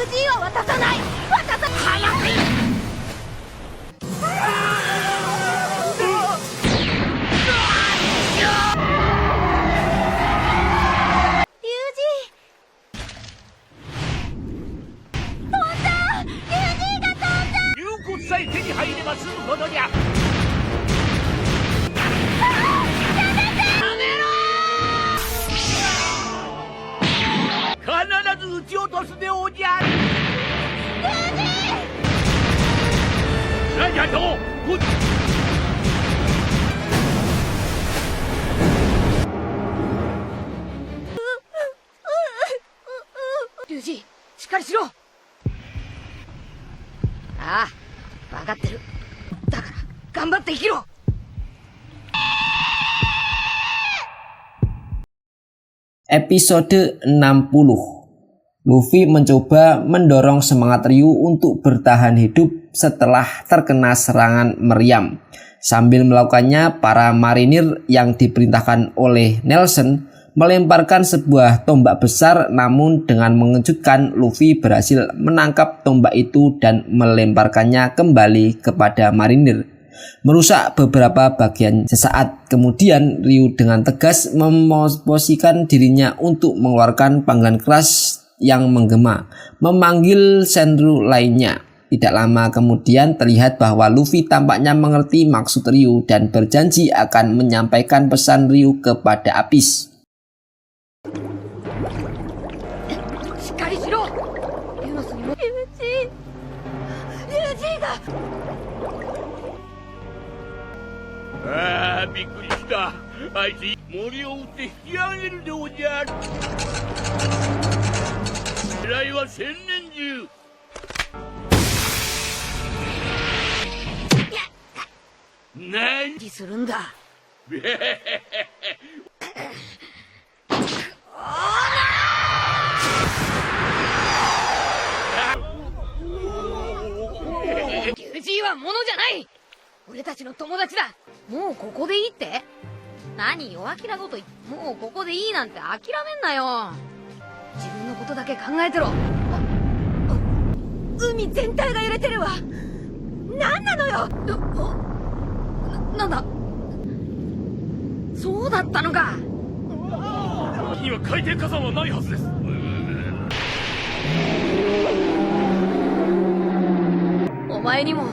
Ryuji は渡さない。渡さ早く。さえ手に入れば済むほどにゃ。やめろ！必ず撃ち落とすでおじゃる。何やと？リュウジ、しっかりしろ。ああ、分かってる。だから頑張って生きろ。Episode 60. Luffy mencoba mendorong semangat Ryu untuk bertahan hidup setelah terkena serangan meriam. Sambil melakukannya, para marinir yang diperintahkan oleh Nelson melemparkan sebuah tombak besar, namun dengan mengejutkan Luffy berhasil menangkap tombak itu dan melemparkannya kembali kepada marinir, merusak beberapa bagian. Sesaat kemudian Ryu dengan tegas memposisikan dirinya untuk mengeluarkan panggilan keras yang menggema, memanggil Senryu lainnya. Tidak lama kemudian terlihat bahwa Luffy tampaknya mengerti maksud Ryu dan berjanji akan menyampaikan pesan Ryu kepada Abyss. しっかりしろ。ユノスにもリュウジが。ああ、びっくりした。あいつ森を打って引き上げるでおじゃる。狙いは千年銃。何するんだ。リュウジはものじゃない。俺たちの友達だ。もうここでいいって？何弱気なこと言って。もうここでいいなんて諦めんなよ。自分のことだけ考えてろ。海全体が揺れてるわ。何なのよ。なんだ。そうだったのか。今海底火山はないはずです。お前にも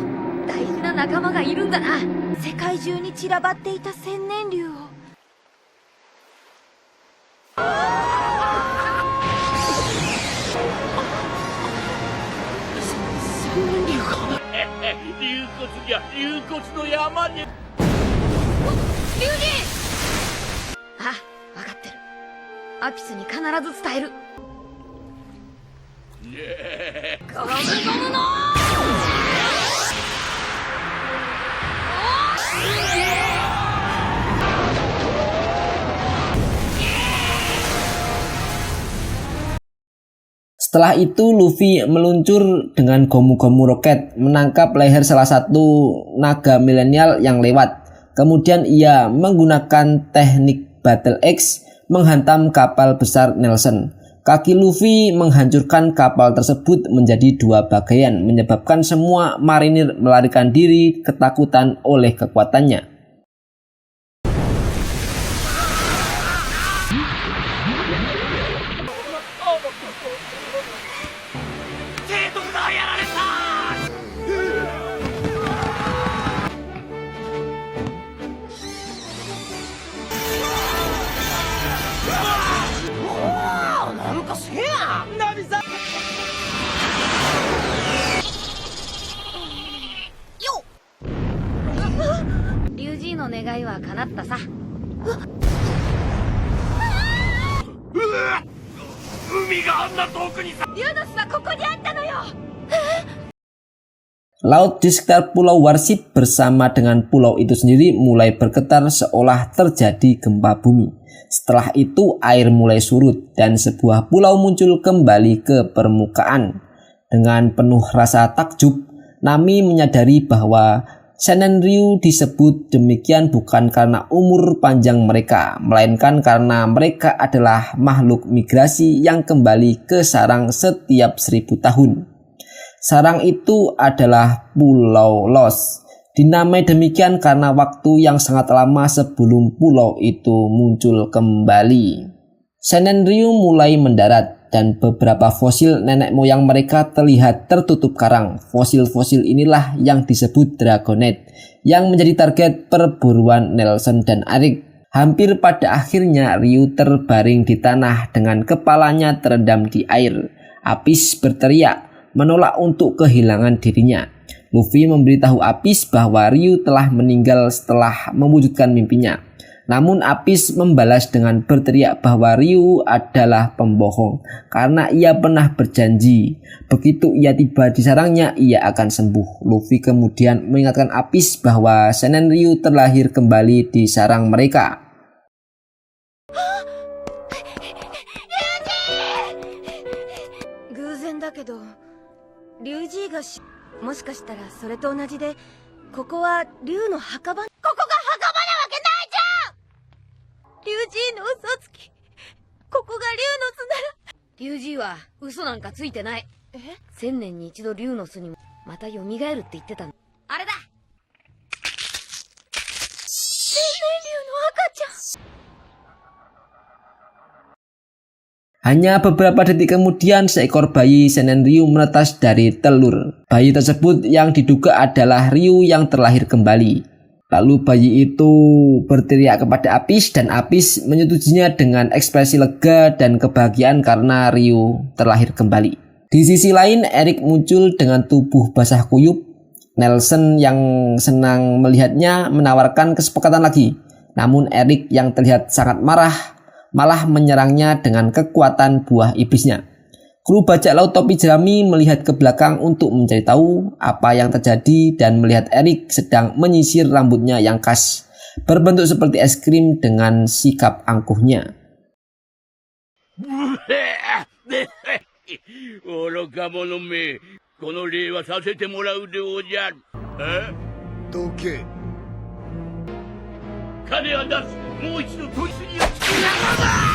大事な仲間がいるんだな。世界中に散らばっていた千年竜を。千年竜か。竜骨じゃ、竜骨の山に。リュウジ！あ、分かってる。アピスに必ず伝える。ゴムゴムのSetelah itu Luffy meluncur dengan gomu-gomu roket, menangkap leher salah satu naga milenial yang lewat. Kemudian ia menggunakan teknik Battle Axe menghantam kapal besar Nelson. Kaki Luffy menghancurkan kapal tersebut menjadi dua bagian, menyebabkan semua marinir melarikan diri ketakutan oleh kekuatannya. Ryuji の願いは叶ったさ。海があんな遠くにさ。リュウノスはここにあったのよ。Laut di sekitar Pulau Warship bersama dengan pulau itu sendiri mulai bergetar seolah terjadi gempa bumi. Setelah itu air mulai surut dan sebuah pulau muncul kembali ke permukaan. Dengan penuh rasa takjub, Nami menyadari bahwa Senen Ryu disebut demikian bukan karena umur panjang mereka, melainkan karena mereka adalah makhluk migrasi yang kembali ke sarang setiap 1000 tahun. Sarang itu adalah Pulau Los. Dinamai demikian karena waktu yang sangat lama sebelum pulau itu muncul kembali. Senen Ryu mulai mendarat dan beberapa fosil nenek moyang mereka terlihat tertutup karang. Fosil-fosil inilah yang disebut Dragonet, yang menjadi target perburuan Nelson dan Eric. Hampir pada akhirnya Ryu terbaring di tanah dengan kepalanya terendam di air. Apis berteriak, menolak untuk kehilangan dirinya. Luffy memberitahu Apis bahwa Ryu telah meninggal setelah mewujudkan mimpinya. Namun Apis membalas dengan berteriak bahwa Ryu adalah pembohong karena ia pernah berjanji begitu ia tiba di sarangnya ia akan sembuh. Luffy kemudian mengingatkan Apis bahwa Senen Ryu terlahir kembali di sarang mereka. 偶然だけど、リュウジーがもしかしたらそれと同じで、ここは竜の墓場。ここが墓場なわけないじゃん。リュウジーの嘘つき。ここが竜の巣なら。リュウジーは嘘なんかついてない。1000年に一度竜の巣にもまた蘇るって言ってたの。あれだ。天然竜の赤ちゃん。 Hanya beberapa detik kemudian seekor bayi Senen Ryu menetas dari telur. Bayi tersebut yang diduga adalah Ryu yang terlahir kembali. Lalu bayi itu berteriak kepada Apis dan Apis menyetujuinya dengan ekspresi lega dan kebahagiaan karena Ryu terlahir kembali. Di sisi lain Eric muncul dengan tubuh basah kuyup. Nelson yang senang melihatnya menawarkan kesepakatan lagi. Namun Eric yang terlihat sangat marah malah menyerangnya dengan kekuatan buah iblisnya. Kru bajak laut topi jerami melihat ke belakang untuk mencari tahu apa yang terjadi dan melihat Eric sedang menyisir rambutnya yang khas, berbentuk seperti es krim dengan sikap angkuhnya. 愚か者め、この礼はさせてもらうでおじゃる。どけ。金は出す。もう一度取り次ぎをつけながら。